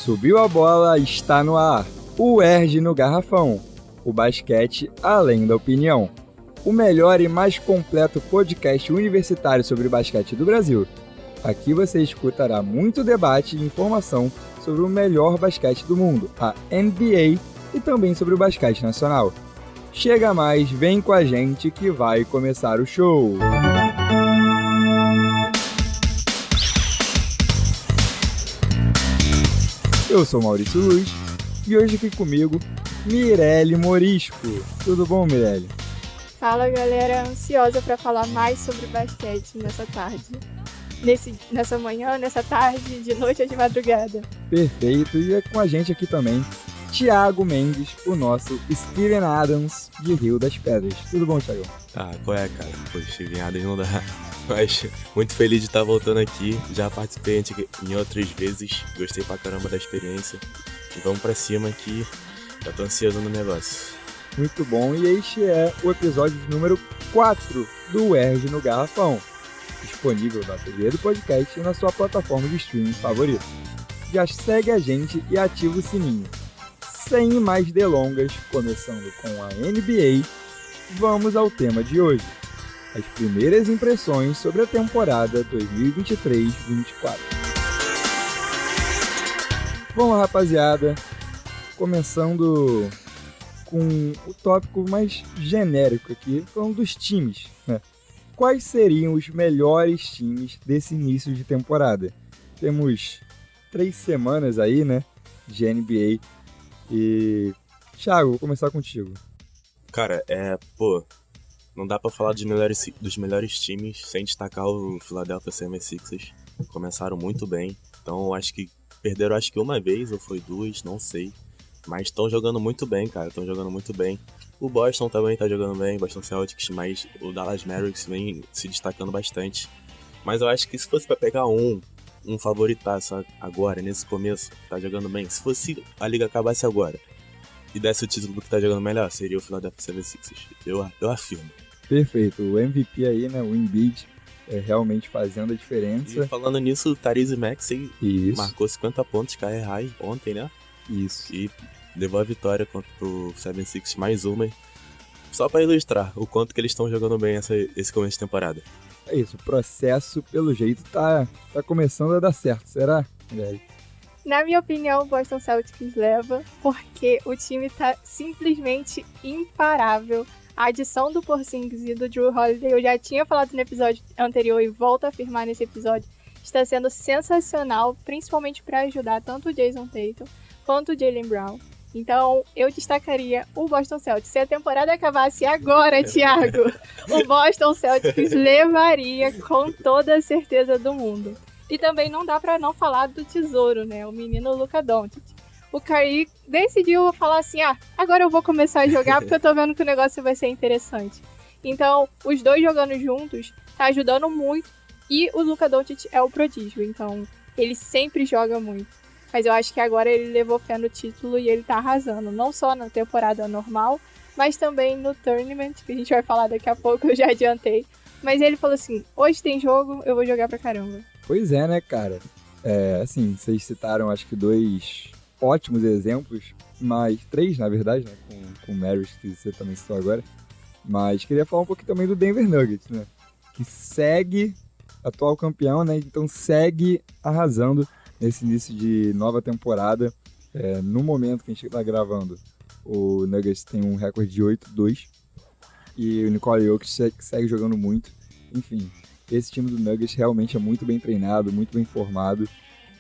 Subiu a bola, está no ar. O ERJ no Garrafão. O basquete além da opinião. O melhor e mais completo podcast universitário sobre basquete do Brasil. Aqui você escutará muito debate e informação sobre o melhor basquete do mundo, a NBA, e também sobre o basquete nacional. Chega mais, vem com a gente que vai começar o show! Eu sou Maurício Luz e hoje aqui comigo, Mirelle Morisco. Tudo bom, Mirelle? Fala, galera, ansiosa para falar mais sobre basquete nessa tarde. Nessa manhã, nessa tarde, de noite ou de madrugada. Perfeito, e é com a gente aqui também, Thiago Mendes, o nosso Steven Adams de Rio das Pedras. Tudo bom, Thiago? Qual é, cara? Pô, Steven Adams não dá. Mas muito feliz de estar voltando aqui. Já participei em outras vezes. Gostei pra caramba da experiência. E vamos pra cima que já tô ansioso no negócio. Muito bom, e este é o episódio número 4 do ERJ no Garrafão. Disponível na TV do podcast e na sua plataforma de streaming favorita. Já segue a gente e ativa o sininho. Sem mais delongas, começando com a NBA, vamos ao tema de hoje. As primeiras impressões sobre a temporada 2023-24. Bom, rapaziada, começando com o tópico mais genérico aqui, falando dos times, né? Quais seriam os melhores times desse início de temporada? Temos 3 semanas aí, né, de NBA. E, Thiago, vou começar contigo. Cara, não dá pra falar dos melhores times sem destacar o Philadelphia 76ers. Começaram muito bem, então perderam uma vez ou foi 2, não sei. Mas estão jogando muito bem, cara, estão jogando muito bem. O Boston também tá jogando bem, Boston Celtics, mas o Dallas Mavericks vem se destacando bastante. Mas eu acho que se fosse pra pegar um favoritaço agora, nesse começo, tá jogando bem, se fosse a liga acabasse agora e desse o título do que tá jogando melhor, seria o Philadelphia 76ers. Eu afirmo. Perfeito, o MVP aí, né, o Embiid, realmente fazendo a diferença. E falando nisso, o Tyrese Maxey marcou 50 pontos, career high ontem, né? Isso. E levou a vitória contra o 76ers, mais uma. Só pra ilustrar o quanto que eles estão jogando bem esse começo de temporada. É isso, o processo, pelo jeito, tá começando a dar certo, será? Na minha opinião, o Boston Celtics leva, porque o time tá simplesmente imparável. A adição do Porzingis e do Jrue Holiday, eu já tinha falado no episódio anterior e volto a afirmar nesse episódio, está sendo sensacional, principalmente para ajudar tanto o Jason Tatum quanto o Jaylen Brown. Então, eu destacaria o Boston Celtics. Se a temporada acabasse agora, Thiago, o Boston Celtics levaria com toda a certeza do mundo. E também não dá pra não falar do tesouro, né? O menino Luka Doncic. O Kyrie decidiu falar assim, agora eu vou começar a jogar porque eu tô vendo que o negócio vai ser interessante. Então, os dois jogando juntos tá ajudando muito. E o Luka Doncic é o prodígio, então ele sempre joga muito. Mas eu acho que agora ele levou fé no título e ele tá arrasando. Não só na temporada normal, mas também no tournament, que a gente vai falar daqui a pouco, eu já adiantei. Mas ele falou assim, hoje tem jogo, eu vou jogar pra caramba. Pois é, né, cara? Assim, vocês citaram acho que 2 ótimos exemplos, mas 3, na verdade, né, com o Mavericks, que você também citou agora. Mas queria falar um pouquinho também do Denver Nuggets, né? Que segue atual campeão, né? Então segue arrasando nesse início de nova temporada. No momento que a gente está gravando, o Nuggets tem um recorde de 8-2 e o Nikola Jokic segue jogando muito. Enfim, esse time do Nuggets realmente é muito bem treinado, muito bem formado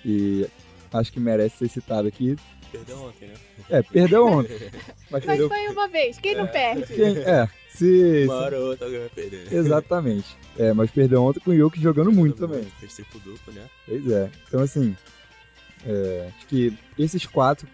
e acho que merece ser citado aqui. Perdeu ontem, né? Perdeu ontem. Mas foi uma vez, quem não perde? Uma hora ou outra alguém vai perder. Exatamente. Mas perdeu ontem com o Jokic jogando muito também. Fez tempo duplo, né? Pois é. Então, assim, acho que esses 4,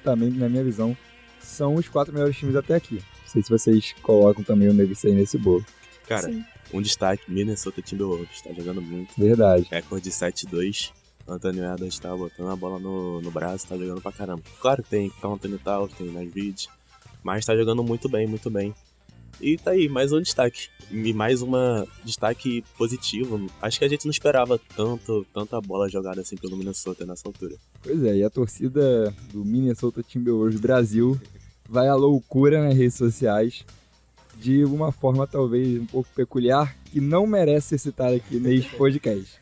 também, na minha visão, são os 4 melhores times até aqui. Não sei se vocês colocam também o Nuggets aí nesse bolo. Cara, Sim. Um destaque, Minnesota Timberwolves, tá jogando muito. Verdade. Recorde 7-2. Anthony Edwards tá botando a bola no braço, tá jogando pra caramba. Claro que tem Anthony Towns, tem Nashville, mas tá jogando muito bem, muito bem. E tá aí, mais um destaque. E mais uma destaque positivo. Acho que a gente não esperava tanta bola jogada assim pelo Minnesota nessa altura. Pois é, e a torcida do Minnesota Timberwolves Brasil vai à loucura nas redes sociais de uma forma talvez um pouco peculiar que não merece ser citada aqui neste podcast.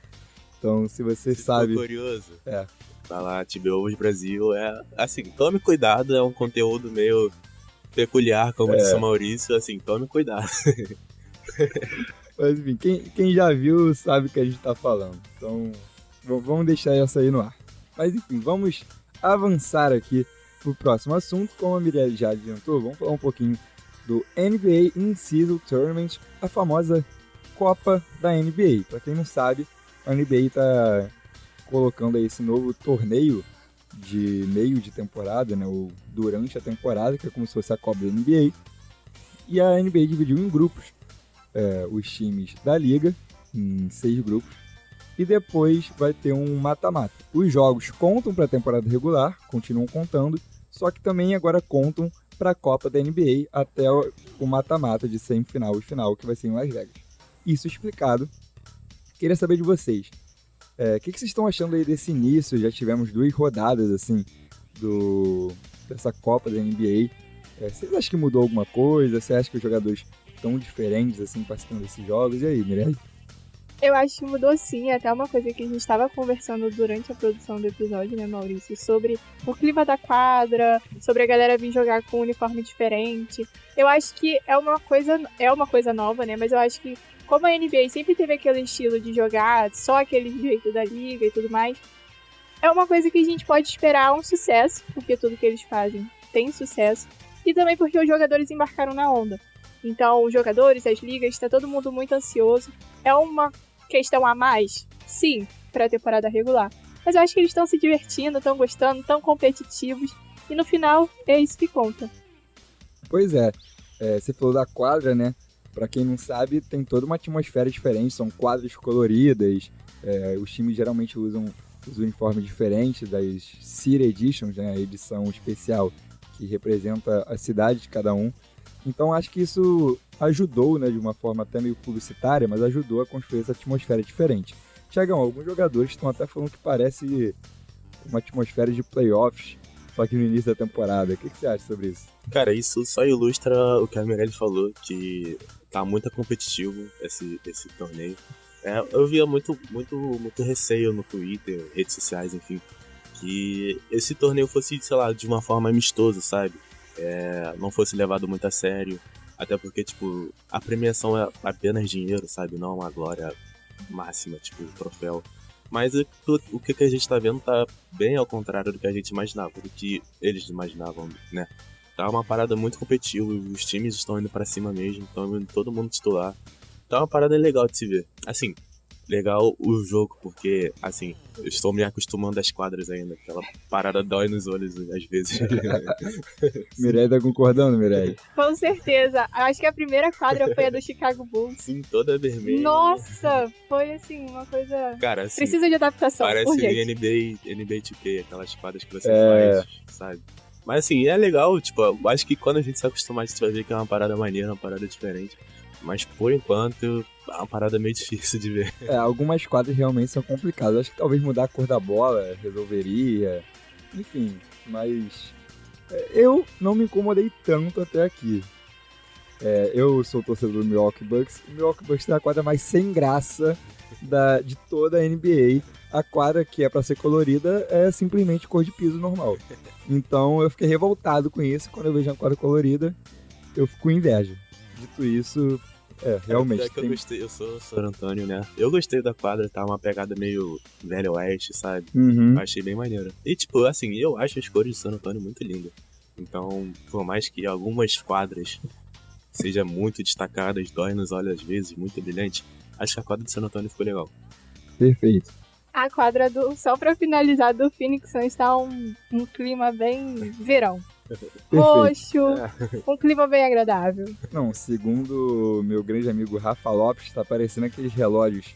Então, se você sabe... Ficou curioso? É. Tá lá, Timberwolves Brasil é... Assim, tome cuidado, é um conteúdo meio peculiar, como disse o Maurício. Assim, tome cuidado. Mas enfim, quem já viu sabe o que a gente tá falando. Então, vamos deixar essa aí no ar. Mas enfim, vamos avançar aqui pro próximo assunto. Como a Mirelle já adiantou, vamos falar um pouquinho do NBA In-Season Tournament, a famosa Copa da NBA. Para quem não sabe, a NBA tá colocando aí esse novo torneio de meio de temporada, né, ou durante a temporada, que é como se fosse a Copa da NBA. E a NBA dividiu em grupos os times da liga, em 6 grupos, e depois vai ter um mata-mata. Os jogos contam para a temporada regular, continuam contando, só que também agora contam para a Copa da NBA até o mata-mata de semifinal e final, que vai ser em Las Vegas. Isso explicado. Queria saber de vocês. O que vocês estão achando aí desse início? Já tivemos 2 rodadas assim dessa Copa da NBA. Vocês acham que mudou alguma coisa? Você acha que os jogadores estão diferentes assim participando desses jogos? E aí, Mirelle? Eu acho que mudou sim, até uma coisa que a gente estava conversando durante a produção do episódio, né, Maurício? Sobre o clima da quadra, sobre a galera vir jogar com um uniforme diferente. Eu acho que é uma coisa nova, né? Mas eu acho que como a NBA sempre teve aquele estilo de jogar só aquele jeito da liga e tudo mais, é uma coisa que a gente pode esperar um sucesso, porque tudo que eles fazem tem sucesso, e também porque os jogadores embarcaram na onda. Então, os jogadores, as ligas, está todo mundo muito ansioso. É uma questão a mais? Sim, para a temporada regular. Mas eu acho que eles estão se divertindo, estão gostando, estão competitivos, e no final é isso que conta. Pois é, você falou da quadra, né? Pra quem não sabe, tem toda uma atmosfera diferente, são quadras coloridas, os times geralmente usam os uniformes diferentes das City Editions, né? A edição especial que representa a cidade de cada um. Então acho que isso ajudou, né, de uma forma até meio publicitária, mas ajudou a construir essa atmosfera diferente. Tiagão, alguns jogadores estão até falando que parece uma atmosfera de playoffs, só que no início da temporada. O que você acha sobre isso? Cara, isso só ilustra o que a Mirelle falou, que tá muito competitivo esse torneio. Eu via muito receio no Twitter, redes sociais, enfim, que esse torneio fosse, sei lá, de uma forma amistosa, sabe? Não fosse levado muito a sério, até porque, tipo, a premiação é apenas dinheiro, sabe? Não uma glória máxima, tipo, troféu. Mas o que a gente tá vendo tá bem ao contrário do que a gente imaginava, do que eles imaginavam, né? Tá uma parada muito competitiva, os times estão indo pra cima mesmo, estão indo todo mundo titular. Tá uma parada legal de se ver. Assim, legal o jogo, porque, assim, eu estou me acostumando às quadras ainda. Aquela parada dói nos olhos, às vezes. Mirelle tá concordando, Mirelle? Com certeza. Acho que a primeira quadra foi a do Chicago Bulls. Sim, toda vermelha. Nossa, foi assim, uma coisa... Cara, assim, precisa de adaptação, parece urgente. NBA 2K, aquelas quadras que você faz, sabe? Mas assim, é legal, tipo, eu acho que quando a gente se acostumar, a gente vai ver que é uma parada maneira, uma parada diferente. Mas por enquanto, é uma parada meio difícil de ver. Algumas quadras realmente são complicadas. Acho que talvez mudar a cor da bola resolveria. Enfim, mas eu não me incomodei tanto até aqui. Eu sou torcedor do Milwaukee Bucks. O Milwaukee Bucks tem a quadra mais sem graça de toda a NBA. A quadra que é pra ser colorida é simplesmente cor de piso normal. Então eu fiquei revoltado com isso. Quando eu vejo a quadra colorida, eu fico com inveja. Dito isso, realmente. Eu gostei, eu sou San Antonio, né? Eu gostei da quadra, tá uma pegada meio velho oeste, sabe? Uhum. Achei bem maneiro. E tipo, assim, eu acho as cores de San Antonio muito lindas. Então, por mais que algumas quadras sejam muito destacadas, dói nos olhos às vezes, muito brilhante, acho que a quadra de San Antonio ficou legal. Perfeito. A quadra só pra finalizar, do Phoenix Suns tá um clima bem verão. Roxo, um clima bem agradável. Não, segundo meu grande amigo Rafa Lopes, tá parecendo aqueles relógios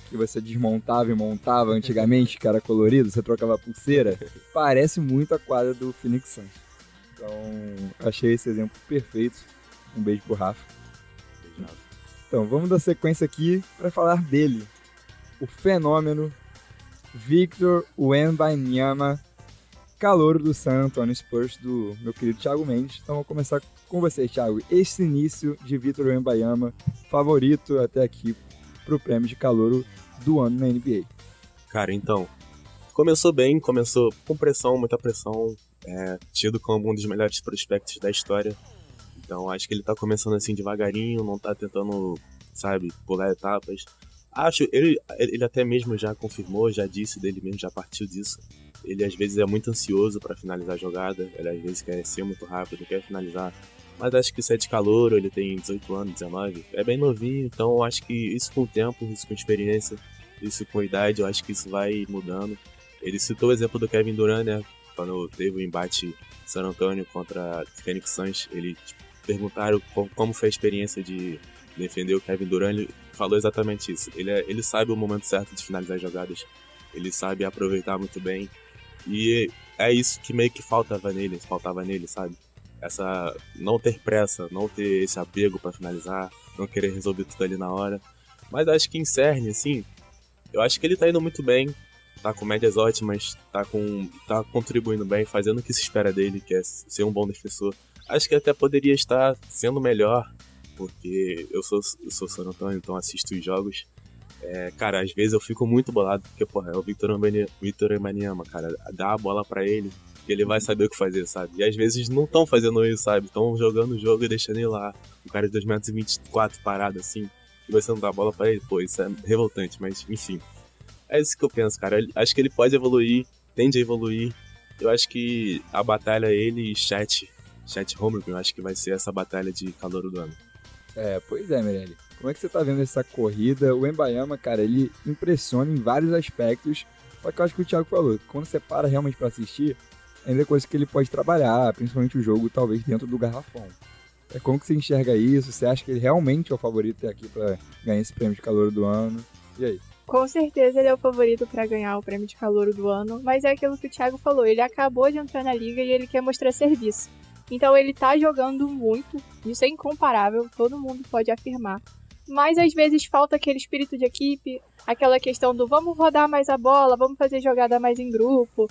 que você desmontava e montava antigamente, que era colorido, você trocava a pulseira. Parece muito a quadra do Phoenix Suns. Então, achei esse exemplo perfeito. Um beijo pro Rafa. Então, vamos dar sequência aqui para falar dele. O fenômeno Victor Wembanyama, calouro do San Antonio Spurs, do meu querido Thiago Mendes. Então, vou começar com você, Thiago. Esse início de Victor Wembanyama, favorito até aqui pro prêmio de calouro do ano na NBA. Cara, então, começou bem, começou com pressão, muita pressão, tido como um dos melhores prospectos da história. Então, acho que ele tá começando assim devagarinho, não tá tentando, sabe, pular etapas. Acho, ele até mesmo já confirmou, já disse dele mesmo, já partiu disso. Ele às vezes é muito ansioso pra finalizar a jogada, ele às vezes quer ser muito rápido, quer finalizar. Mas acho que isso é de calouro, ele tem 18 anos, 19, é bem novinho, então acho que isso com o tempo, isso com experiência, isso com idade, eu acho que isso vai mudando. Ele citou o exemplo do Kevin Durant, né? Quando teve o embate San Antonio contra Phoenix Suns, ele perguntaram como foi a experiência de defender o Kevin Durant, ele falou exatamente isso. Ele sabe o momento certo de finalizar as jogadas, ele sabe aproveitar muito bem, e é isso que meio que faltava nele, sabe? Essa não ter pressa, não ter esse apego pra finalizar, não querer resolver tudo ali na hora. Mas acho que em cerne, assim, eu acho que ele tá indo muito bem, tá com médias ótimas, tá contribuindo bem, fazendo o que se espera dele, que é ser um bom defensor. Acho que até poderia estar sendo melhor, porque eu sou San Antonio, então assisto os jogos. Cara, às vezes eu fico muito bolado, porque, porra, é o Victor Wembanyama, cara, dá a bola pra ele, que ele vai saber o que fazer, sabe? E às vezes não estão fazendo isso, sabe? Estão jogando o jogo e deixando ele lá, um cara de 2,24 m parado assim, e você não dá a bola pra ele, pô, isso é revoltante, mas enfim. É isso que eu penso, cara. Acho que ele pode evoluir, tende a evoluir. Eu acho que a batalha ele e Chet Holmgren, eu acho que vai ser essa batalha de calouro do ano. Pois é, Mirelle. Como é que você tá vendo essa corrida? O Wembanyama, cara, ele impressiona em vários aspectos. Só que eu acho que o Thiago falou, quando você para realmente pra assistir, ainda é coisa que ele pode trabalhar, principalmente o jogo, talvez dentro do garrafão. Como que você enxerga isso? Você acha que ele realmente é o favorito até aqui pra ganhar esse prêmio de calouro do ano? E aí? Com certeza ele é o favorito pra ganhar o prêmio de calouro do ano, mas é aquilo que o Thiago falou, ele acabou de entrar na liga e ele quer mostrar serviço. Então ele tá jogando muito, isso é incomparável, todo mundo pode afirmar. Mas às vezes falta aquele espírito de equipe, aquela questão do vamos rodar mais a bola, vamos fazer jogada mais em grupo.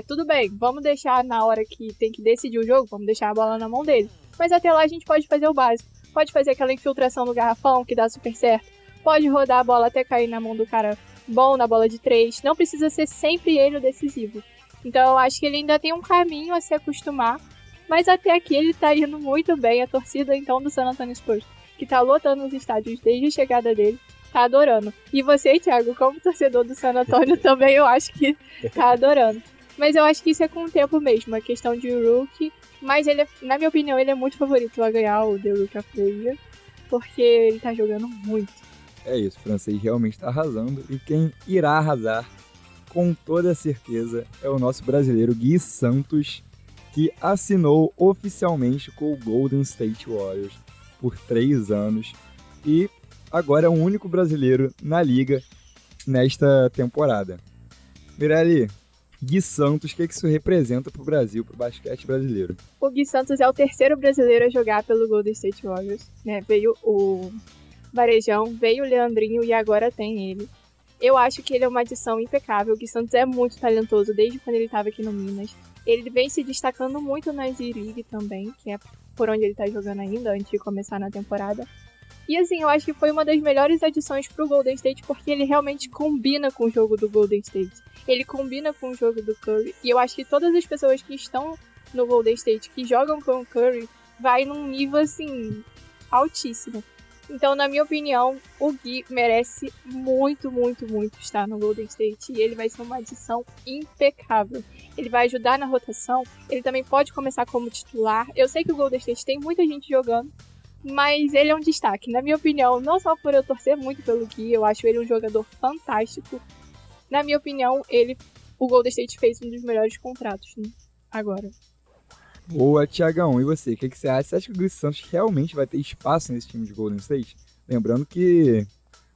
Tudo bem, vamos deixar na hora que tem que decidir o jogo, vamos deixar a bola na mão dele. Mas até lá a gente pode fazer o básico, pode fazer aquela infiltração no garrafão que dá super certo, pode rodar a bola até cair na mão do cara bom na bola de 3, não precisa ser sempre ele o decisivo. Então eu acho que ele ainda tem um caminho a se acostumar, mas até aqui ele tá indo muito bem, a torcida então do San Antonio Spurs, que tá lotando os estádios desde a chegada dele, tá adorando. E você, Thiago, como torcedor do San Antonio também, eu acho que tá adorando. Mas eu acho que isso é com o tempo mesmo, a questão de rookie, mas ele, na minha opinião, ele é muito favorito a ganhar o The Rookie of the Year, porque ele tá jogando muito. É isso, o francês realmente tá arrasando, e quem irá arrasar, com toda certeza, é o nosso brasileiro Gui Santos, que assinou oficialmente com o Golden State Warriors por 3 anos e agora é o único brasileiro na liga nesta temporada. Mirelle, Gui Santos, o que isso representa para o Brasil, para o basquete brasileiro? O Gui Santos é o terceiro brasileiro a jogar pelo Golden State Warriors, né? Veio o Varejão, veio o Leandrinho e agora tem ele. Eu acho que ele é uma adição impecável. O Gui Santos é muito talentoso desde quando ele estava aqui no Minas. Ele vem se destacando muito na G-League também, que é por onde ele tá jogando ainda, antes de começar na temporada. E assim, eu acho que foi uma das melhores adições pro Golden State, porque ele realmente combina com o jogo do Golden State. Ele combina com o jogo do Curry, e eu acho que todas as pessoas que estão no Golden State, que jogam com o Curry, vai num nível, assim, altíssimo. Então, na minha opinião, o Gui merece muito, muito, muito estar no Golden State, e ele vai ser uma adição impecável. Ele vai ajudar na rotação, ele também pode começar como titular. Eu sei que o Golden State tem muita gente jogando, mas ele é um destaque. Na minha opinião, não só por eu torcer muito pelo Gui, eu acho ele um jogador fantástico. Na minha opinião, o Golden State fez um dos melhores contratos, né? Agora. Boa, Thiagão. E você? O que você acha? Você acha que o Gui Santos realmente vai ter espaço nesse time de Golden State? Lembrando que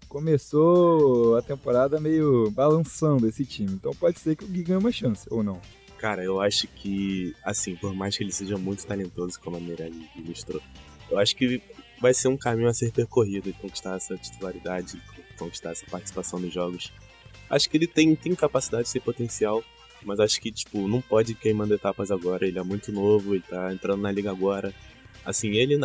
começou a temporada meio balançando esse time. Então pode ser que o Gui ganhe uma chance, ou não? Cara, eu acho que, assim, por mais que ele seja muito talentoso, como a Mirelle ilustrou, eu acho que vai ser um caminho a ser percorrido e conquistar essa titularidade, conquistar essa participação nos jogos. Acho que ele tem capacidade, tem potencial, mas acho que, tipo, não pode ir queimando etapas agora. Ele é muito novo, ele tá entrando na liga agora. Assim, ele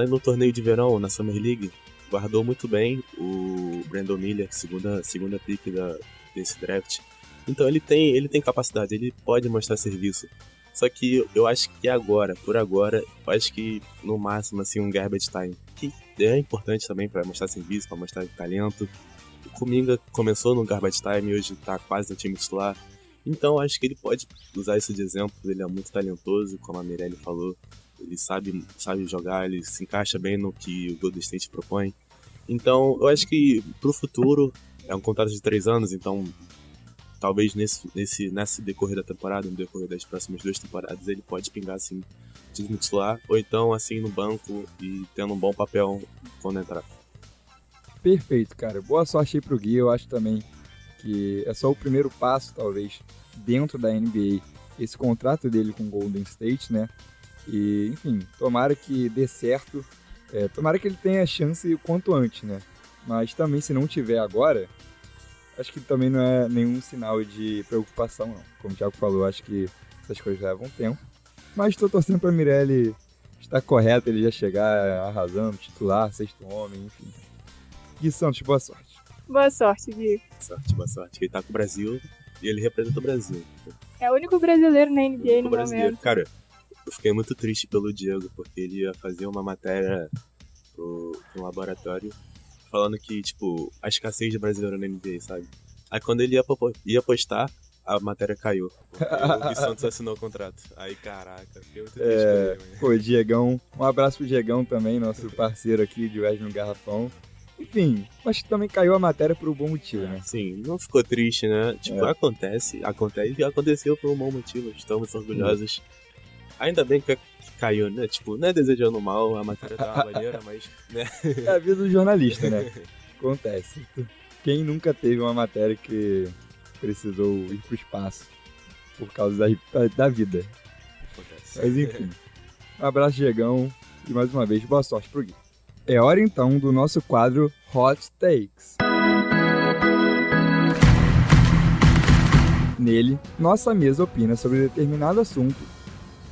no torneio de verão, na Summer League, guardou muito bem o Brandon Miller, segunda pick desse draft. Então ele tem capacidade, ele pode mostrar serviço. Só que eu acho que por agora, eu acho que no máximo assim um garbage time, que é importante também para mostrar serviço, para mostrar talento. O Kuminga começou no garbage time e hoje tá quase no time titular. Então acho que ele pode usar isso de exemplo, ele é muito talentoso, como a Mirelle falou. Ele sabe jogar, ele se encaixa bem no que o Golden State propõe. Então eu acho que pro futuro, é um contrato de 3 anos, então talvez nesse decorrer da temporada, no decorrer das próximas 2 temporadas, ele pode pingar assim, time titular, ou então assim no banco e tendo um bom papel quando entrar. Perfeito, cara. Boa sorte aí pro Gui. Eu acho também que é só o primeiro passo, talvez, dentro da NBA, esse contrato dele com o Golden State, né? E, enfim, tomara que dê certo. Tomara que ele tenha a chance o quanto antes, né? Mas também, se não tiver agora, acho que também não é nenhum sinal de preocupação, não. Como o Thiago falou, acho que essas coisas levam tempo. Mas estou torcendo para Mirelle estar correto, ele já chegar arrasando, titular, sexto homem, enfim. Gui Santos, boa sorte. Boa sorte, Gui. Boa sorte. Ele tá com o Brasil e ele representa o Brasil. É o único brasileiro na NBA no momento. Cara, eu fiquei muito triste pelo Diego, porque ele ia fazer uma matéria pro laboratório falando que, tipo, a escassez de brasileiro na NBA, sabe? Aí quando ele ia postar, a matéria caiu. Porque o Gui Santos assinou o contrato. Aí, caraca, fiquei muito triste. Pô, Diegão, um abraço pro Diegão também, nosso parceiro aqui de Wesley no Garrafão. Enfim, mas também caiu a matéria por um bom motivo, né? Sim, não ficou triste, né? Tipo, acontece e aconteceu por um bom motivo. Estamos orgulhosos. Ainda bem que caiu, né? Tipo, não é desejando mal, a matéria tá uma maneira, mas, né? É a vida do jornalista, né? Acontece. Quem nunca teve uma matéria que precisou ir pro espaço por causa da vida? Acontece. Mas enfim, um abraço, Diegão, e mais uma vez, boa sorte pro Gui. É hora então do nosso quadro Hot Takes. Nele, nossa mesa opina sobre determinado assunto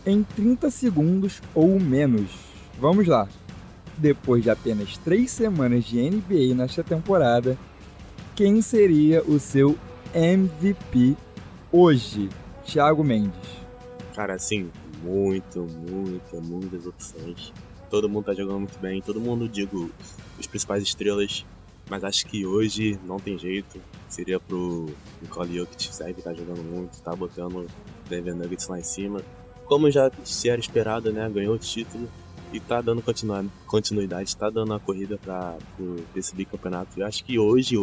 em 30 segundos ou menos. Vamos lá! Depois de apenas 3 semanas de NBA nesta temporada, quem seria o seu MVP hoje, Thiago Mendes? Cara, assim, muitas opções. Todo mundo tá jogando muito bem, todo mundo, digo, os principais estrelas, mas acho que hoje não tem jeito. Seria pro Nikola Jokic, que tá jogando muito, tá botando o Denver Nuggets lá em cima. Como já se era esperado, né, ganhou o título e tá dando continuidade, tá dando a corrida pro esse bicampeonato. Eu acho que hoje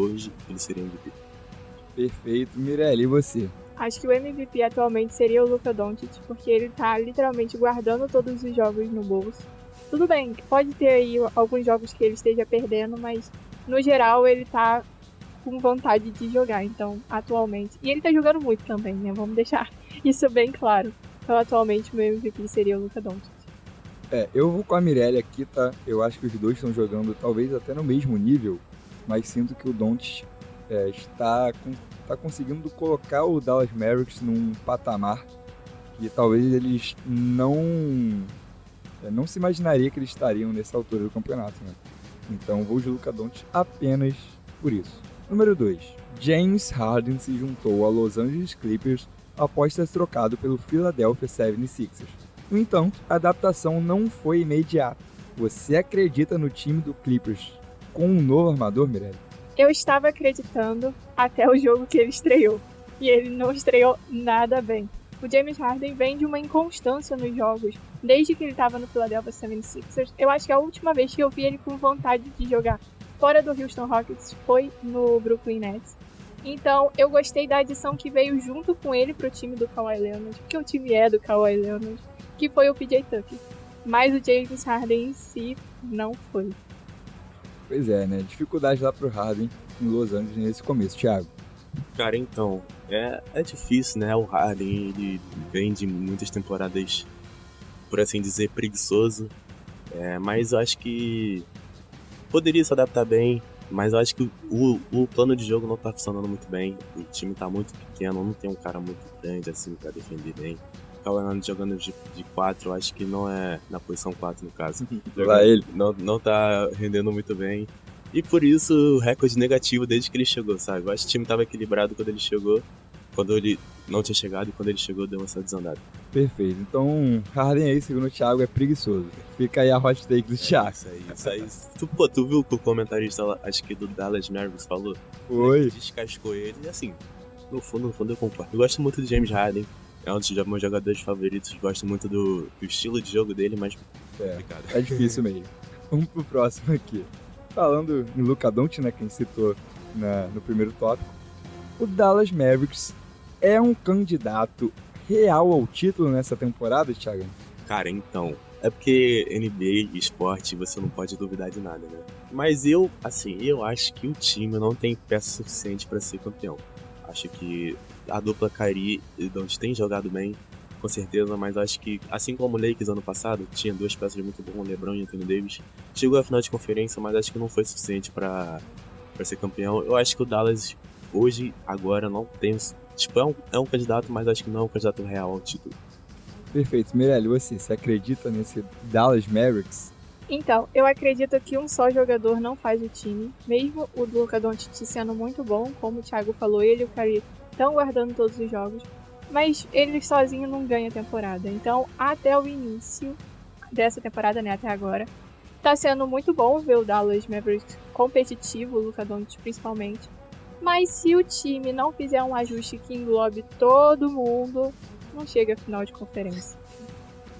ele seria MVP. Perfeito. Mirelle, e você? Acho que o MVP atualmente seria o Luka Doncic, porque ele tá literalmente guardando todos os jogos no bolso. Tudo bem, pode ter aí alguns jogos que ele esteja perdendo, mas no geral ele tá com vontade de jogar, então, atualmente. E ele tá jogando muito também, né? Vamos deixar isso bem claro. Então, atualmente, o meu MVP seria o Luka Doncic. Eu vou com a Mirelle aqui, tá? Eu acho que os dois estão jogando talvez até no mesmo nível, mas sinto que o Doncic está conseguindo colocar o Dallas Mavericks num patamar que talvez eles não se imaginaria que eles estariam nessa altura do campeonato, né? Então vou de Luka Doncic apenas por isso. Número 2. James Harden se juntou ao Los Angeles Clippers após ser trocado pelo Philadelphia 76ers. No entanto, a adaptação não foi imediata. Você acredita no time do Clippers com um novo armador, Mirelle? Eu estava acreditando até o jogo que ele estreou. E ele não estreou nada bem. O James Harden vem de uma inconstância nos jogos, desde que ele estava no Philadelphia 76ers. Eu acho que a última vez que eu vi ele com vontade de jogar fora do Houston Rockets foi no Brooklyn Nets. Então, eu gostei da adição que veio junto com ele pro time do Kawhi Leonard, porque o time é do Kawhi Leonard, que foi o PJ Tucker. Mas o James Harden em si não foi. Pois é, né? Dificuldade lá pro Harden em Los Angeles nesse começo, Thiago. Cara, então, é difícil, né? O Harden, ele vem de muitas temporadas por assim dizer, preguiçoso. Mas eu acho que poderia se adaptar bem, mas eu acho que o plano de jogo não tá funcionando muito bem. O time tá muito pequeno, não tem um cara muito grande assim pra defender bem. O Kawhi Leonard jogando de 4, eu acho que não é na posição 4 no caso. Lá ele. Não tá rendendo muito bem. E por isso o recorde negativo desde que ele chegou, sabe? Eu acho que o time tava equilibrado quando ele chegou, quando ele não tinha chegado, e quando ele chegou deu uma desandada. Perfeito. Então, Harden aí, segundo o Thiago, é preguiçoso. Fica aí a hot take do Thiago. Isso aí. Tu viu o que o comentarista lá, acho que do Dallas Mavericks falou? Oi. Ele descascou ele. E assim, no fundo eu concordo. Eu gosto muito do James Harden. É um dos meus jogadores favoritos. Gosto muito do estilo de jogo dele, mas complicado. É difícil mesmo. Vamos pro próximo aqui. Falando em Luka Doncic, né, quem citou no primeiro tópico. O Dallas Mavericks é um candidato real ao título nessa temporada, Thiago? Cara, então, é porque NBA e esporte você não pode duvidar de nada, né? Mas eu acho que o time não tem peça suficiente pra ser campeão. Acho que a dupla Kyrie e Doncic tem jogado bem, com certeza, mas acho que, assim como o Lakers ano passado, tinha duas peças muito boas, LeBron e Anthony Davis, chegou à final de conferência, mas acho que não foi suficiente pra ser campeão. Eu acho que o Dallas, hoje, agora, não tem... Tipo, é um candidato, mas acho que não é um candidato real ao título. Perfeito. Mirelle, você acredita nesse Dallas Mavericks? Então, eu acredito que um só jogador não faz o time. Mesmo o Luka Doncic sendo muito bom, como o Thiago falou, ele e o Kyrie estão guardando todos os jogos. Mas ele sozinho não ganha a temporada. Então, até o início dessa temporada, né, até agora, tá sendo muito bom ver o Dallas Mavericks competitivo, o Luka Doncic principalmente. Mas se o time não fizer um ajuste que englobe todo mundo, não chega à final de conferência.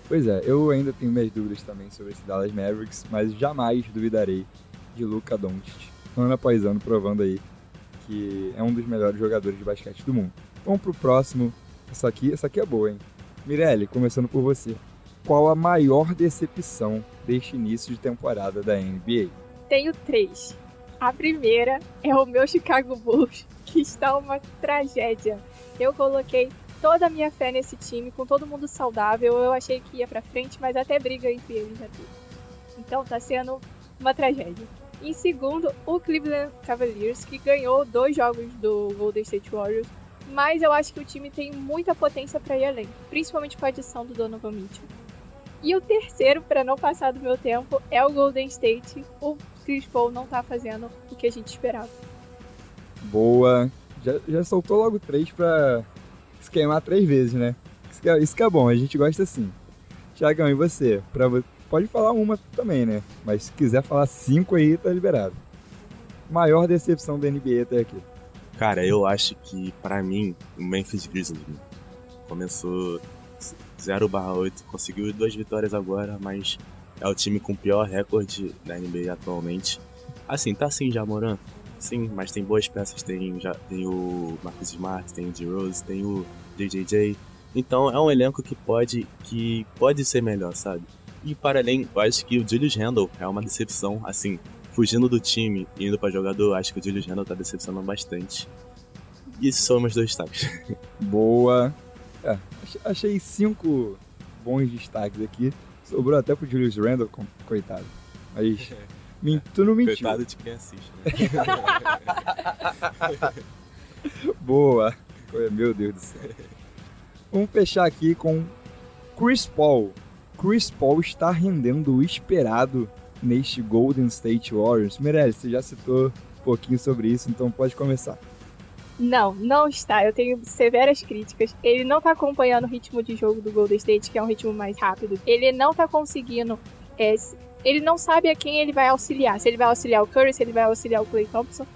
Pois é, eu ainda tenho minhas dúvidas também sobre esse Dallas Mavericks, mas jamais duvidarei de Luka Doncic, ano após ano, provando aí que é um dos melhores jogadores de basquete do mundo. Vamos pro próximo. Essa aqui é boa, hein? Mirelle, começando por você. Qual a maior decepção deste início de temporada da NBA? Tenho 3. A primeira é o meu Chicago Bulls, que está uma tragédia. Eu coloquei toda a minha fé nesse time, com todo mundo saudável. Eu achei que ia pra frente, mas até briga entre eles já teve. Então tá sendo uma tragédia. Em segundo, o Cleveland Cavaliers, que ganhou 2 jogos do Golden State Warriors. Mas eu acho que o time tem muita potência para ir além, principalmente com a adição do Donovan Mitchell. E o terceiro, para não passar do meu tempo, é o Golden State. O Chris Paul não tá fazendo o que a gente esperava. Boa. Já soltou logo 3 pra se queimar 3 vezes, né? Isso que é bom, a gente gosta assim. Thiagão, e você? Pode falar uma também, né? Mas se quiser falar 5 aí, tá liberado. Maior decepção da NBA até aqui. Cara, eu acho que, pra mim, o Memphis Grizzlies começou 0/8, conseguiu 2 vitórias agora, mas é o time com o pior recorde da NBA atualmente. Assim, tá sim, Jamoran, sim, mas tem boas peças, tem o Marcus Smart, tem o D-Rose, tem o JJJ. Então é um elenco que pode ser melhor, sabe? E para além, eu acho que o Julius Randle é uma decepção, assim, fugindo do time e indo pra jogador, acho que o Julius Randle tá decepcionando bastante. E esses são meus 2 destaques. Boa. Achei 5 bons destaques aqui. Sobrou até pro Julius Randle, coitado. Mas tu não mentiu. Coitado de quem assiste, né? Boa. Meu Deus do céu. Vamos fechar aqui com Chris Paul. Chris Paul está rendendo o esperado neste Golden State Warriors. Mirelle, você já citou um pouquinho sobre isso, então pode começar. Não está. Eu tenho severas críticas. Ele não tá acompanhando o ritmo de jogo do Golden State, que é um ritmo mais rápido. Ele não tá conseguindo... ele não sabe a quem ele vai auxiliar. Se ele vai auxiliar o Curry, se ele vai auxiliar o Klay Thompson.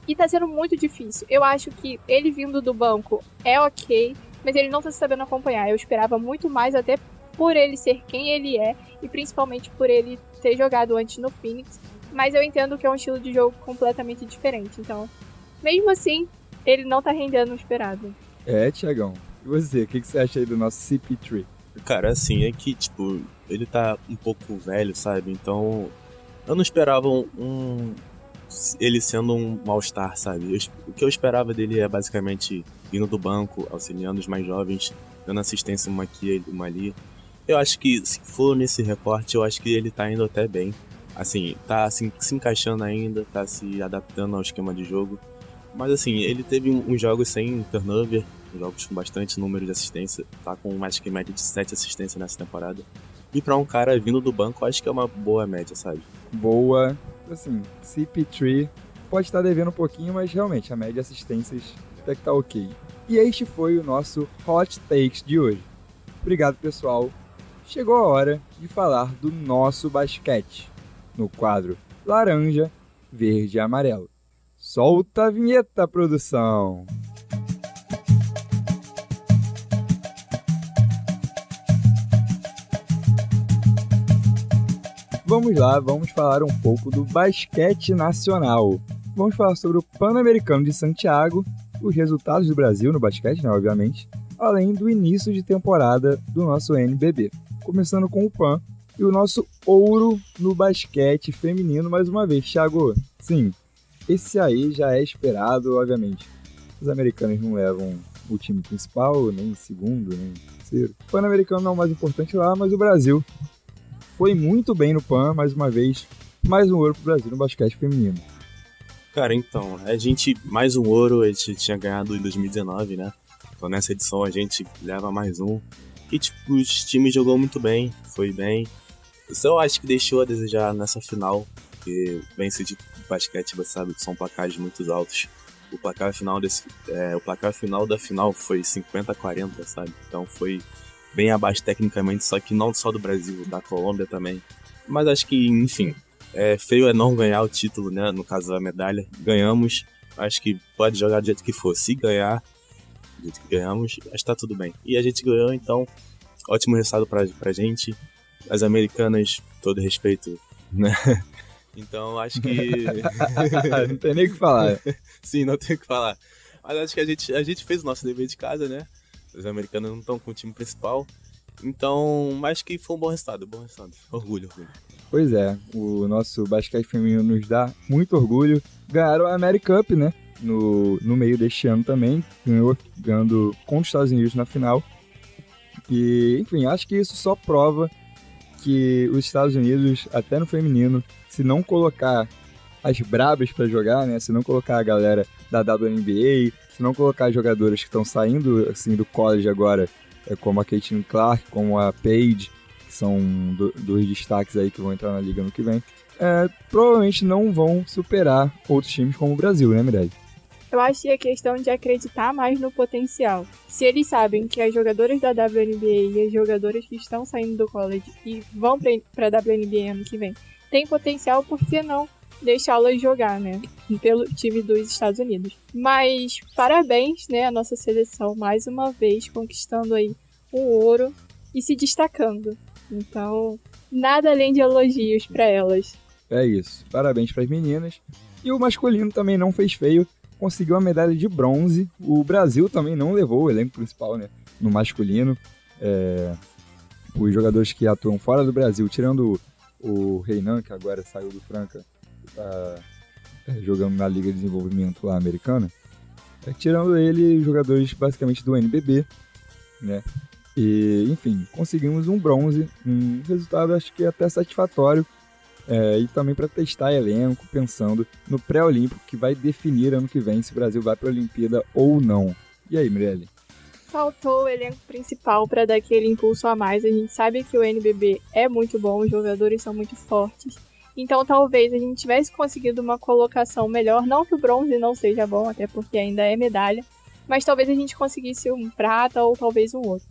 E tá sendo muito difícil. Eu acho que ele vindo do banco é ok, mas ele não tá sabendo acompanhar. Eu esperava muito mais, até por ele ser quem ele é, e principalmente por ele ter jogado antes no Phoenix. Mas eu entendo que é um estilo de jogo completamente diferente. Então, mesmo assim, ele não tá rendendo o esperado. Thiagão. E você? O que você acha aí do nosso CP3? Cara, assim, é que, tipo, ele tá um pouco velho, sabe? Então, eu não esperava ele sendo um All-Star, sabe? O que eu esperava dele é basicamente vindo do banco, auxiliando os mais jovens, dando assistência uma aqui, uma ali. Eu acho que se for nesse recorte, eu acho que ele tá indo até bem. Assim, tá assim, se encaixando ainda, tá se adaptando ao esquema de jogo. Mas assim, ele teve uns jogos sem turnover, jogos com bastante número de assistência. Tá com mais que média de 7 assistências nessa temporada. E pra um cara vindo do banco, eu acho que é uma boa média, sabe? Boa. Assim, CP3 pode estar devendo um pouquinho, mas realmente a média de assistências até que tá ok. E este foi o nosso Hot Takes de hoje. Obrigado, pessoal. Chegou a hora de falar do nosso basquete, no quadro Laranja, Verde e Amarelo. Solta a vinheta, produção! Vamos lá, vamos falar um pouco do basquete nacional. Vamos falar sobre o Pan-Americano de Santiago, os resultados do Brasil no basquete, né, obviamente, além do início de temporada do nosso NBB. Começando com o PAN e o nosso ouro no basquete feminino mais uma vez. Thiago, sim, esse aí já é esperado, obviamente. Os americanos não levam o time principal, nem segundo, nem terceiro. O Pan-Americano não é o mais importante lá, mas o Brasil foi muito bem no PAN, mais uma vez. Mais um ouro pro Brasil no basquete feminino. Cara, então, a gente, mais um ouro, a gente tinha ganhado em 2019, né? Então nessa edição a gente leva mais um. E tipo, os times jogou muito bem, foi bem. Só acho que deixou a desejar nessa final, porque vence de basquete, você sabe, são placares muito altos. O placar final da final foi 50-40, sabe? Então foi bem abaixo tecnicamente, só que não só do Brasil, da Colômbia também. Mas acho que, enfim, feio é não ganhar o título, né? No caso da medalha. Ganhamos, acho que pode jogar do jeito que for. Se ganhar, do jeito que ganhamos, acho que tá tudo bem. E a gente ganhou, então, ótimo resultado pra gente. As americanas, todo respeito, né? Então, acho que... Não tem nem o que falar. Sim, não tem o que falar. Mas acho que a gente fez o nosso dever de casa, né? Os americanos não estão com o time principal. Então, acho que foi um bom resultado, Orgulho. Pois é, o nosso basquete feminino nos dá muito orgulho. Ganharam a America Cup, né? No meio deste ano também, ganhando contra os Estados Unidos na final. E, enfim, acho que isso só prova que os Estados Unidos, até no feminino, se não colocar as brabas para jogar, né? Se não colocar a galera da WNBA, se não colocar jogadoras que estão saindo assim do college agora, como a Caitlin Clark, como a Paige, que são dois destaques aí que vão entrar na liga no que vem, provavelmente não vão superar outros times como o Brasil, né, Mirelle? Eu acho que é questão de acreditar mais no potencial. Se eles sabem que as jogadoras da WNBA e as jogadoras que estão saindo do college e vão para a WNBA ano que vem têm potencial, por que não deixá-las jogar, né? Pelo time dos Estados Unidos. Mas parabéns, né? A nossa seleção mais uma vez conquistando aí um ouro e se destacando. Então, nada além de elogios para elas. É isso. Parabéns para as meninas. E o masculino também não fez feio. Conseguiu a medalha de bronze. O Brasil também não levou o elenco principal, né? No masculino. Os jogadores que atuam fora do Brasil, tirando o Reinan, que agora saiu do Franca, tá jogando na Liga de Desenvolvimento lá americana, tirando ele, jogadores basicamente do NBB, né? E, enfim, conseguimos um bronze, um resultado acho que até satisfatório, e também para testar elenco, pensando no pré-olímpico que vai definir ano que vem se o Brasil vai para a Olimpíada ou não. E aí, Mirelle? Faltou o elenco principal para dar aquele impulso a mais. A gente sabe que o NBB é muito bom, os jogadores são muito fortes. Então talvez a gente tivesse conseguido uma colocação melhor. Não que o bronze não seja bom, até porque ainda é medalha. Mas talvez a gente conseguisse um prata ou talvez um ouro.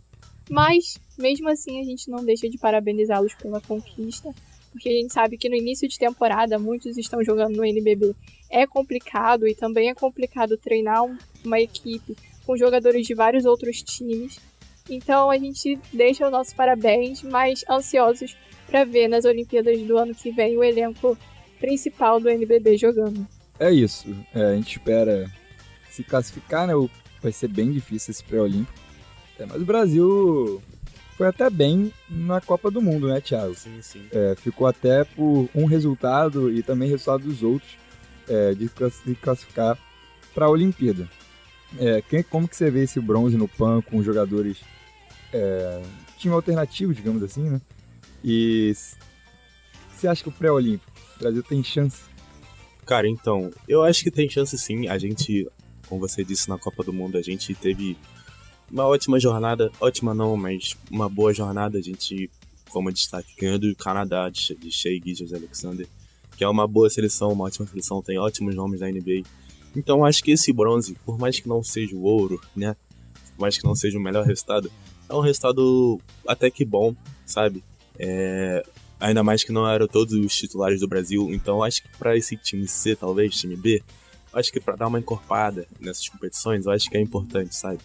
Mas, mesmo assim, a gente não deixa de parabenizá-los pela conquista. Porque a gente sabe que no início de temporada muitos estão jogando no NBB. É complicado e também é complicado treinar uma equipe com jogadores de vários outros times. Então a gente deixa o nosso parabéns, mas ansiosos para ver nas Olimpíadas do ano que vem o elenco principal do NBB jogando. É isso, a gente espera se classificar, né? Vai ser bem difícil esse pré-olímpico. Mas o Brasil foi até bem na Copa do Mundo, né, Thiago? Sim, sim. Ficou até por um resultado e também resultado dos outros de classificar para a Olimpíada. Como que você vê esse bronze no PAN com jogadores time alternativo, digamos assim, né? E você acha que o pré-olímpico, o Brasil tem chance? Cara, então, eu acho que tem chance sim. A gente, como você disse, na Copa do Mundo, a gente teve uma ótima jornada. Ótima não, mas uma boa jornada. A gente, como destaque, ganhou do Canadá, de Shai Gilgeous-Alexander, que é uma boa seleção, uma ótima seleção, tem ótimos nomes da NBA. Então acho que esse bronze, por mais que não seja o ouro, né? Por mais que não seja o melhor resultado, é um resultado até que bom, sabe? Ainda mais que não eram todos os titulares do Brasil. Então acho que para esse time C, talvez, time B, acho que para dar uma encorpada nessas competições, eu acho que é importante, sabe?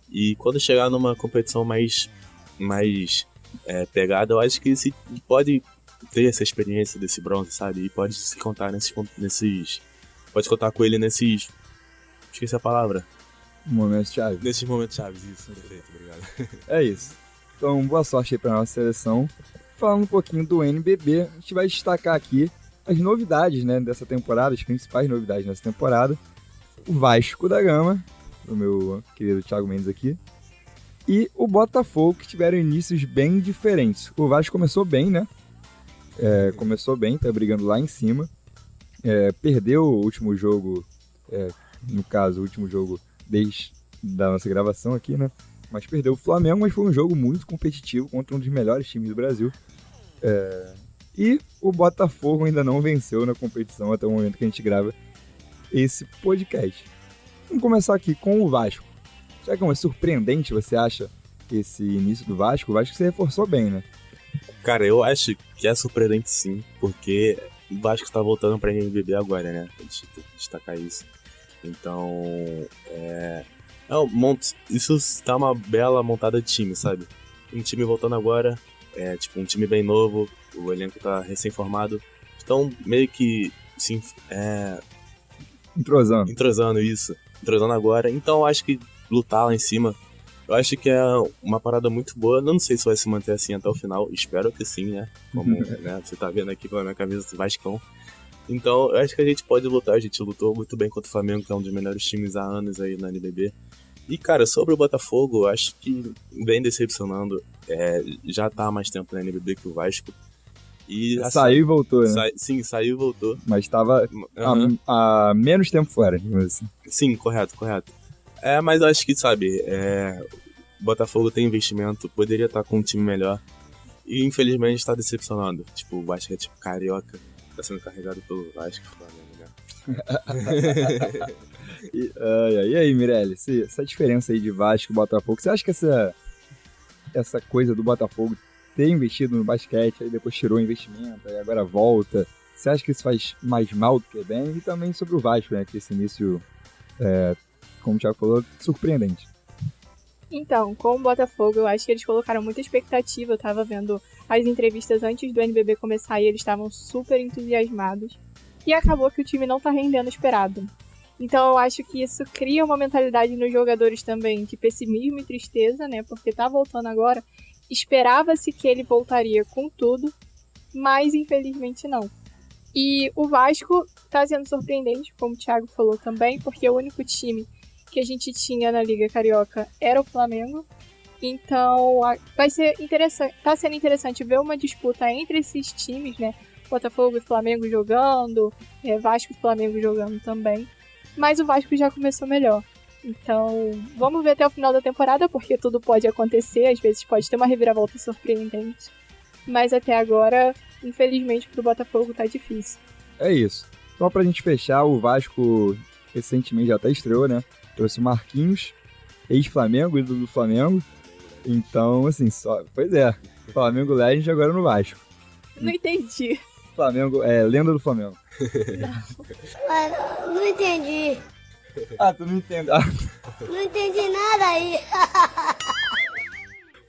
E quando chegar numa competição mais pegada, eu acho que se pode ter essa experiência desse bronze, sabe? E pode se contar pode contar com ele nesses... Esqueci a palavra. Momentos chaves. Nesses momentos chaves, isso. Perfeito, obrigado. É isso. Então, boa sorte aí pra nossa seleção. Falando um pouquinho do NBB, a gente vai destacar aqui as novidades, né, dessa temporada, as principais novidades dessa temporada. O Vasco da Gama, o meu querido Thiago Mendes aqui, e o Botafogo, que tiveram inícios bem diferentes. O Vasco começou bem, né? Começou bem, tá brigando lá em cima. Perdeu o último jogo, no caso, o último jogo desde da nossa gravação aqui, né? Mas perdeu o Flamengo, mas foi um jogo muito competitivo contra um dos melhores times do Brasil. E o Botafogo ainda não venceu na competição até o momento que a gente grava esse podcast. Vamos começar aqui com o Vasco. Será que é surpreendente, você acha, esse início do Vasco? O Vasco se reforçou bem, né? Cara, eu acho que é surpreendente sim, porque o Vasco tá voltando pra NBB agora, né? A gente tem que destacar isso. Então, isso tá uma bela montada de time, sabe? Um time voltando agora, tipo um time bem novo, o elenco tá recém-formado. Então, meio que, sim, Entrosando agora. Então, eu acho que lutar lá em cima, eu acho que é uma parada muito boa. Eu não sei se vai se manter assim até o final. Espero que sim, né? Como né, você tá vendo aqui pela minha camisa do Vascão. Então, eu acho que a gente pode lutar. A gente lutou muito bem contra o Flamengo, que é um dos melhores times há anos aí na NBB. E, cara, sobre o Botafogo, eu acho que vem decepcionando. Já tá há mais tempo na NBB que o Vasco. E, assim, saiu e voltou, né? Sim, saiu e voltou. Mas estava há menos tempo fora, digamos assim. Sim, correto. Mas eu acho que, sabe, o Botafogo tem investimento, poderia estar com um time melhor. E, infelizmente, está decepcionando. Tipo, o basquete carioca está sendo carregado pelo Vasco, Flamengo, né? E aí, Mirelle, essa diferença aí de Vasco e Botafogo, você acha que essa coisa do Botafogo ter investido no basquete, aí depois tirou o investimento, aí agora volta, você acha que isso faz mais mal do que bem? E também sobre o Vasco, né, que esse início, como o Thiago falou, surpreendente. Então, com o Botafogo, eu acho que eles colocaram muita expectativa. Eu tava vendo as entrevistas antes do NBB começar e eles estavam super entusiasmados. E acabou que o time não tá rendendo o esperado. Então eu acho que isso cria uma mentalidade nos jogadores também de pessimismo e tristeza, né? Porque tá voltando agora. Esperava-se que ele voltaria com tudo, mas infelizmente não. E o Vasco tá sendo surpreendente, como o Thiago falou também, porque o único time que a gente tinha na Liga Carioca era o Flamengo. Então vai ser interessante, tá sendo interessante ver uma disputa entre esses times, né? Botafogo e Flamengo jogando, Vasco e Flamengo jogando também. Mas o Vasco já começou melhor. Então, vamos ver até o final da temporada, porque tudo pode acontecer, às vezes pode ter uma reviravolta surpreendente. Mas até agora, infelizmente, pro Botafogo tá difícil. É isso. Só pra gente fechar, o Vasco recentemente já até estreou, né? Trouxe o Marquinhos, ex-Flamengo, ídolo do Flamengo. Então, assim, Flamengo Legend agora no Vasco. Não entendi. Flamengo, lenda do Flamengo. Não entendi. Ah, tu não entende. Não entendi nada aí.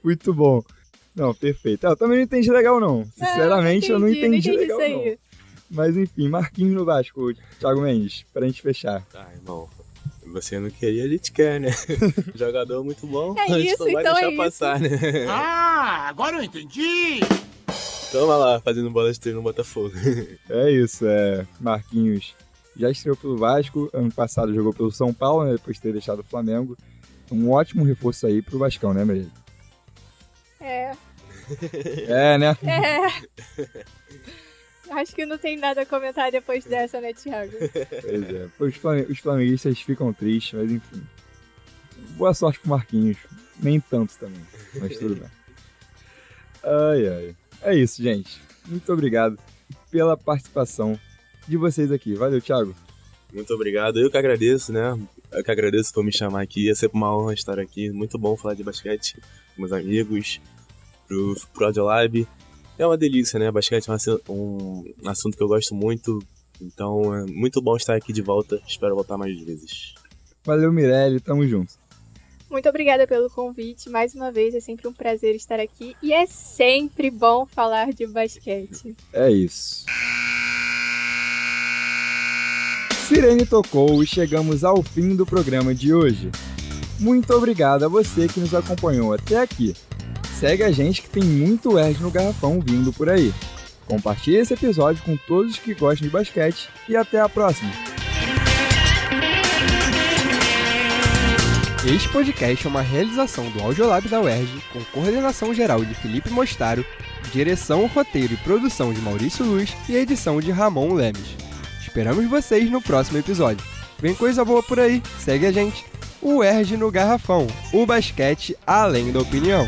Muito bom. Não, perfeito. Eu também não entendi legal, não. Sinceramente, eu não entendi legal, não. Mas enfim, Marquinhos no Vasco, Thiago Mendes, pra gente fechar. Irmão, você não queria, a gente quer, né? Jogador muito bom, a gente não vai deixar passar, né? Agora eu entendi! Toma lá, fazendo bola de treino no Botafogo. É isso, Marquinhos já estreou pelo Vasco, ano passado jogou pelo São Paulo, né, depois de ter deixado o Flamengo. Um ótimo reforço aí pro Vascão, né, Maria? É, né? Acho que não tem nada a comentar depois dessa, né, Thiago? Pois é. Pô, os flamenguistas ficam tristes, mas enfim. Boa sorte pro Marquinhos. Nem tanto também, mas tudo bem. Ai. É isso, gente. Muito obrigado pela participação de vocês aqui. Valeu, Thiago. Muito obrigado. Eu que agradeço, né? Eu que agradeço por me chamar aqui. É sempre uma honra estar aqui. Muito bom falar de basquete com meus amigos, pro Audiolab. É uma delícia, né? Basquete é um assunto que eu gosto muito. Então é muito bom estar aqui de volta. Espero voltar mais vezes. Valeu, Mirelle. Tamo junto. Muito obrigada pelo convite. Mais uma vez, é sempre um prazer estar aqui. E é sempre bom falar de basquete. É isso. Sirene tocou e chegamos ao fim do programa de hoje. Muito obrigado a você que nos acompanhou até aqui. Segue a gente que tem muito UERJ no Garrafão vindo por aí. Compartilhe esse episódio com todos que gostam de basquete e até a próxima. Este podcast é uma realização do Audiolab da UERJ, com coordenação geral de Felipe Mostaro, direção, roteiro e produção de Maurício Luz e edição de Ramon Lemes. Esperamos vocês no próximo episódio. Vem coisa boa por aí, segue a gente. O UERJ no Garrafão, o basquete além da opinião.